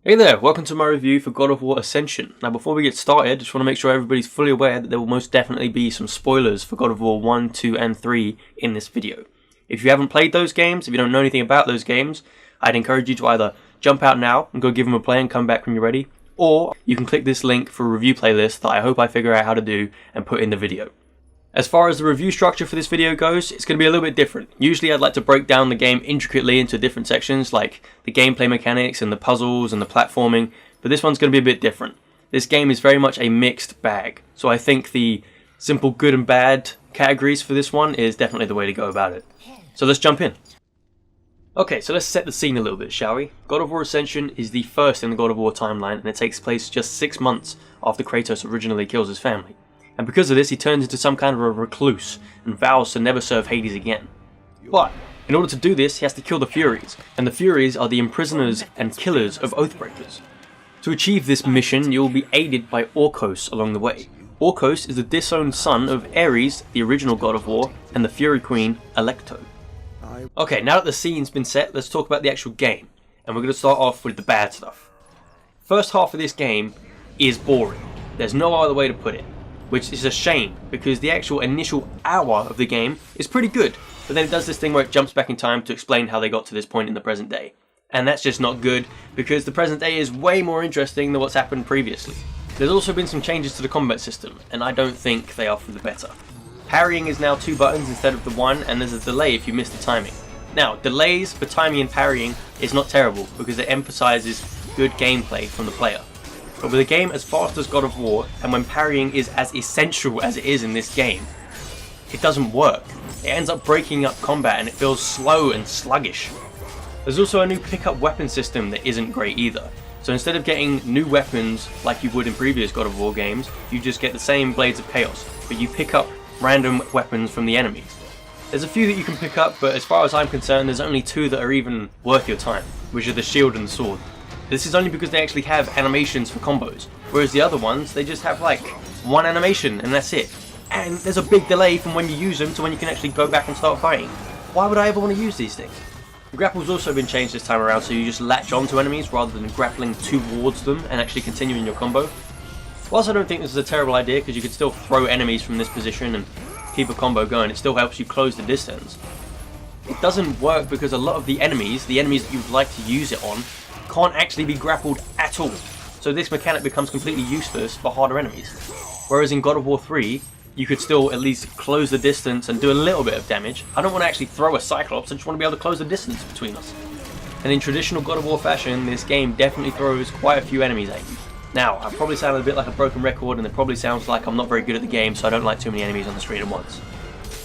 Hey there, welcome to my review for God of War Ascension. Now before we get started, I just want to make sure everybody's fully aware that there will most definitely be some spoilers for God of War 1, 2 and 3 in this video. If you haven't played those games, if you don't know anything about those games, I'd encourage you to either jump out now and go give them a play and come back when you're ready, or you can click this link for a review playlist that I hope I figure out how to do and put in the video. As far as the review structure for this video goes, it's going to be a little bit different. Usually I'd like to break down the game intricately into different sections like the gameplay mechanics and the puzzles and the platforming, but this one's going to be a bit different. This game is very much a mixed bag, so I think the simple good and bad categories for this one is definitely the way to go about it. So let's jump in. Okay, so let's set the scene a little bit, shall we? God of War Ascension is the first in the God of War timeline, and it takes place just 6 months after Kratos originally kills his family. And because of this, he turns into some kind of a recluse and vows to never serve Hades again. But in order to do this, he has to kill the Furies, and the Furies are the imprisoners and killers of Oathbreakers. To achieve this mission, you will be aided by Orcos along the way. Orcos is the disowned son of Ares, the original God of War, and the Fury Queen, Alecto. Okay, now that the scene's been set, let's talk about the actual game. And we're going to start off with the bad stuff. First half of this game is boring. There's no other way to put it. Which is a shame, because the actual initial hour of the game is pretty good, but then it does this thing where it jumps back in time to explain how they got to this point in the present day. And that's just not good, because the present day is way more interesting than what's happened previously. There's also been some changes to the combat system, and I don't think they are for the better. Parrying is now 2 buttons instead of the 1, and there's a delay if you miss the timing. Now, delays for timing and parrying is not terrible, because it emphasizes good gameplay from the player. But with a game as fast as God of War, and when parrying is as essential as it is in this game, it doesn't work. It ends up breaking up combat and it feels slow and sluggish. There's also a new pickup weapon system that isn't great either. So instead of getting new weapons like you would in previous God of War games, you just get the same Blades of Chaos, but you pick up random weapons from the enemies. There's a few that you can pick up, but as far as I'm concerned, there's only 2 that are even worth your time, which are the shield and the sword. This is only because they actually have animations for combos, whereas the other ones, they just have like 1 animation and that's it. And there's a big delay from when you use them to when you can actually go back and start fighting. Why would I ever want to use these things? The grapple's also been changed this time around, so you just latch onto enemies rather than grappling towards them and actually continuing your combo. Whilst I don't think this is a terrible idea, because you can still throw enemies from this position and keep a combo going, it still helps you close the distance. It doesn't work because a lot of the enemies that you'd like to use it on, can't actually be grappled at all, so this mechanic becomes completely useless for harder enemies. Whereas in God of War 3, you could still at least close the distance and do a little bit of damage. I don't want to actually throw a Cyclops, I just want to be able to close the distance between us. And in traditional God of War fashion, this game definitely throws quite a few enemies at you. Now, I probably sound a bit like a broken record, and it probably sounds like I'm not very good at the game, so I don't like too many enemies on the screen at once.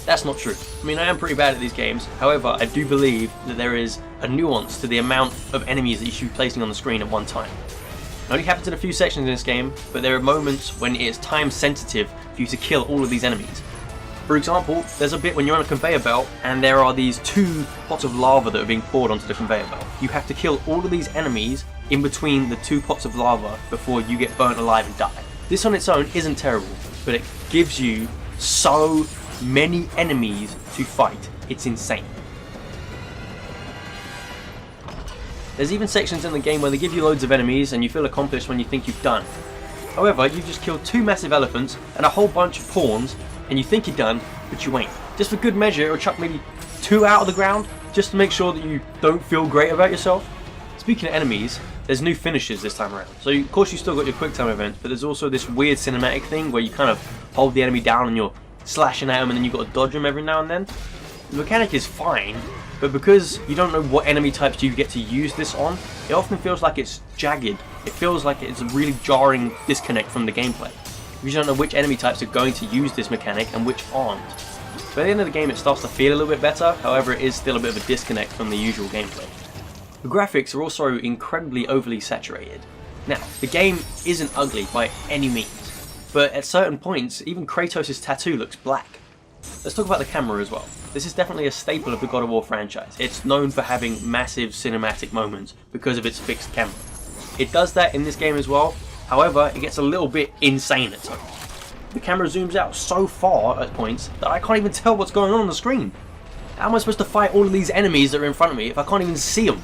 That's not true. I mean, I am pretty bad at these games. However, I do believe that there is a nuance to the amount of enemies that you should be placing on the screen at one time. It only happens in a few sections in this game, but there are moments when it is time sensitive for you to kill all of these enemies. For example, there's a bit when you're on a conveyor belt and there are these 2 pots of lava that are being poured onto the conveyor belt. You have to kill all of these enemies in between the 2 pots of lava before you get burnt alive and die. This on its own isn't terrible, but it gives you so many enemies to fight. It's insane. There's even sections in the game where they give you loads of enemies and you feel accomplished when you think you've done. However, you've just killed 2 massive elephants and a whole bunch of pawns and you think you're done, but you ain't. Just for good measure, it'll chuck maybe 2 out of the ground just to make sure that you don't feel great about yourself. Speaking of enemies, there's new finishes this time around. So of course you still got your quick time events, but there's also this weird cinematic thing where you kind of hold the enemy down and you're slashing at them and then you've got to dodge them every now and then. The mechanic is fine, but because you don't know what enemy types you get to use this on, it often feels like it's jagged. It feels like it's a really jarring disconnect from the gameplay. You don't know which enemy types are going to use this mechanic and which aren't. By the end of the game it starts to feel a little bit better, however it is still a bit of a disconnect from the usual gameplay. The graphics are also incredibly overly saturated. Now, the game isn't ugly by any means, but at certain points, even Kratos' tattoo looks black. Let's talk about the camera as well. This is definitely a staple of the God of War franchise. It's known for having massive cinematic moments because of its fixed camera. It does that in this game as well, however, it gets a little bit insane at times. The camera zooms out so far at points that I can't even tell what's going on the screen. How am I supposed to fight all of these enemies that are in front of me if I can't even see them?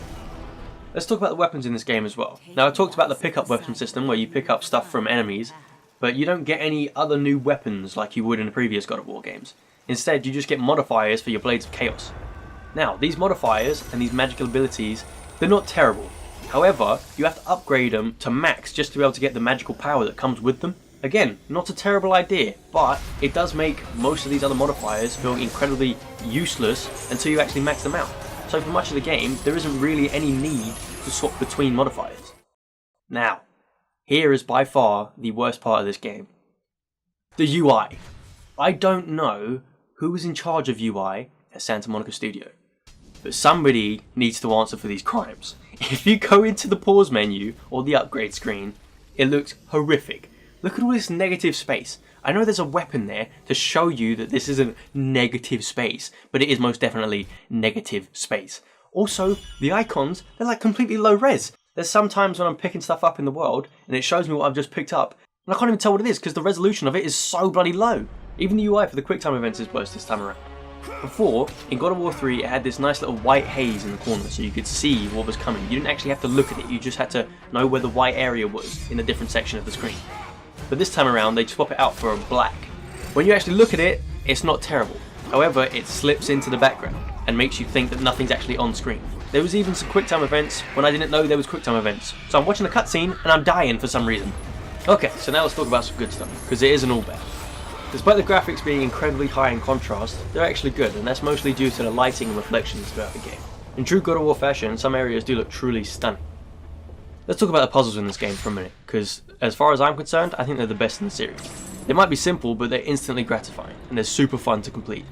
Let's talk about the weapons in this game as well. Now I talked about the pickup weapon system where you pick up stuff from enemies, but you don't get any other new weapons like you would in the previous God of War games. Instead, you just get modifiers for your Blades of Chaos. Now, these modifiers and these magical abilities, they're not terrible. However, you have to upgrade them to max just to be able to get the magical power that comes with them. Again, not a terrible idea, but it does make most of these other modifiers feel incredibly useless until you actually max them out. So for much of the game, there isn't really any need to swap between modifiers. Now, here is by far the worst part of this game. The UI. I don't know who was in charge of UI at Santa Monica Studio, but somebody needs to answer for these crimes. If you go into the pause menu or the upgrade screen, it looks horrific. Look at all this negative space. I know there's a weapon there to show you that this isn't negative space, but it is most definitely negative space. Also, the icons, they're like completely low res. There's some times when I'm picking stuff up in the world and it shows me what I've just picked up, and I can't even tell what it is because the resolution of it is so bloody low. Even the UI for the quick time events is worse this time around. Before, in God of War 3, it had this nice little white haze in the corner so you could see what was coming. You didn't actually have to look at it, you just had to know where the white area was in a different section of the screen. But this time around, they swap it out for a black. When you actually look at it, it's not terrible. However, it slips into the background and makes you think that nothing's actually on screen. There was even some quick time events when I didn't know there was quick time events. So I'm watching a cutscene and I'm dying for some reason. Okay, so now let's talk about some good stuff, because it isn't all bad. Despite the graphics being incredibly high in contrast, they're actually good, and that's mostly due to the lighting and reflections throughout the game. In true God of War fashion, some areas do look truly stunning. Let's talk about the puzzles in this game for a minute, because as far as I'm concerned, I think they're the best in the series. They might be simple, but they're instantly gratifying, and they're super fun to complete.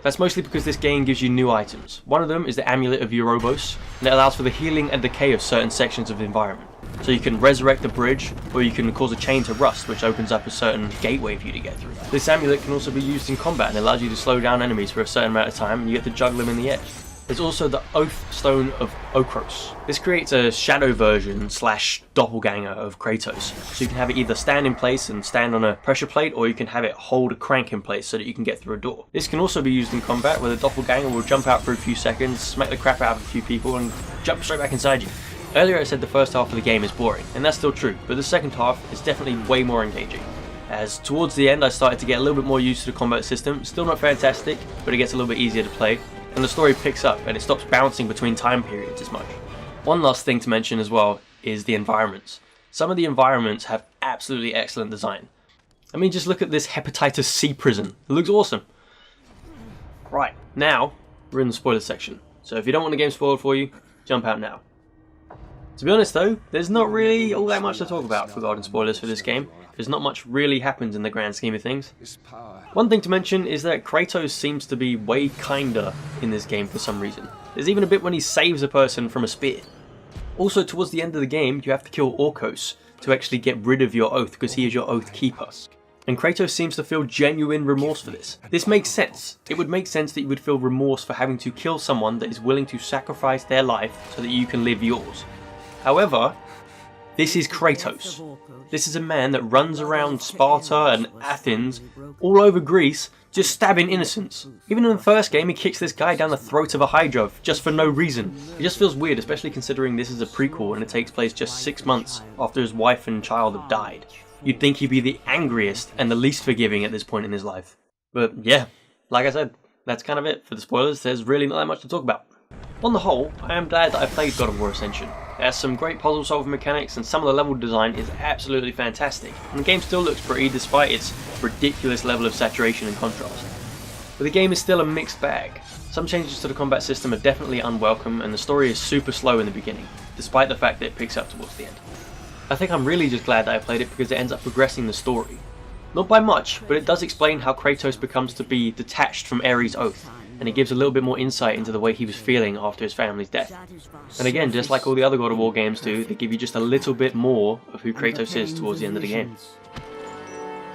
That's mostly because this game gives you new items. One of them is the Amulet of Eurobos, and it allows for the healing and decay of certain sections of the environment. So you can resurrect the bridge, or you can cause a chain to rust, which opens up a certain gateway for you to get through. This amulet can also be used in combat and allows you to slow down enemies for a certain amount of time, and you get to juggle them in the air. There's also the Oath Stone of Okros. This creates a shadow version / doppelganger of Kratos. So you can have it either stand in place and stand on a pressure plate, or you can have it hold a crank in place so that you can get through a door. This can also be used in combat, where the doppelganger will jump out for a few seconds, smack the crap out of a few people, and jump straight back inside you. Earlier I said the first half of the game is boring, and that's still true, but the second half is definitely way more engaging. As towards the end I started to get a little bit more used to the combat system. Still not fantastic, but it gets a little bit easier to play, and the story picks up and it stops bouncing between time periods as much. One last thing to mention as well is the environments. Some of the environments have absolutely excellent design. I mean, just look at this Hepatitis C prison. It looks awesome. Right, now we're in the spoiler section, so if you don't want the game spoiled for you, jump out now. To be honest though, there's not really all that much to talk about regarding spoilers for this game, because not much really happens in the grand scheme of things. One thing to mention is that Kratos seems to be way kinder in this game for some reason. There's even a bit when he saves a person from a spear. Also, towards the end of the game, you have to kill Orcos to actually get rid of your oath, because he is your oath keeper. And Kratos seems to feel genuine remorse for this. This makes sense. It would make sense that you would feel remorse for having to kill someone that is willing to sacrifice their life so that you can live yours. However, this is Kratos. This is a man that runs around Sparta and Athens, all over Greece, just stabbing innocents. Even in the first game, he kicks this guy down the throat of a Hydra just for no reason. It just feels weird, especially considering this is a prequel and it takes place just 6 months after his wife and child have died. You'd think he'd be the angriest and the least forgiving at this point in his life. But yeah, like I said, that's kind of it for the spoilers. There's really not that much to talk about. On the whole, I am glad that I played God of War Ascension. It has some great puzzle solving mechanics and some of the level design is absolutely fantastic. And the game still looks pretty despite its ridiculous level of saturation and contrast. But the game is still a mixed bag. Some changes to the combat system are definitely unwelcome and the story is super slow in the beginning, despite the fact that it picks up towards the end. I think I'm really just glad that I played it because it ends up progressing the story. Not by much, but it does explain how Kratos becomes to be detached from Ares' oath, and it gives a little bit more insight into the way he was feeling after his family's death. And again, just like all the other God of War games do, they give you just a little bit more of who Kratos is towards the end of the game.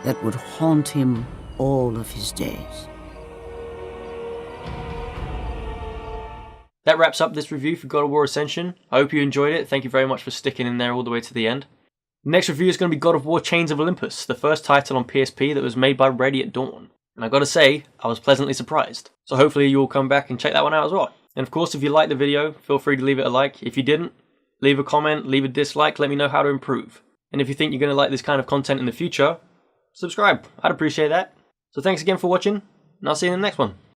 That would haunt him all of his days. That wraps up this review for God of War Ascension. I hope you enjoyed it. Thank you very much for sticking in there all the way to the end. The next review is going to be God of War Chains of Olympus, the first title on PSP that was made by Ready at Dawn. And I gotta say, I was pleasantly surprised. So hopefully you'll come back and check that one out as well. And of course, if you liked the video, feel free to leave it a like. If you didn't, leave a comment, leave a dislike, let me know how to improve. And if you think you're going to like this kind of content in the future, subscribe. I'd appreciate that. So thanks again for watching, and I'll see you in the next one.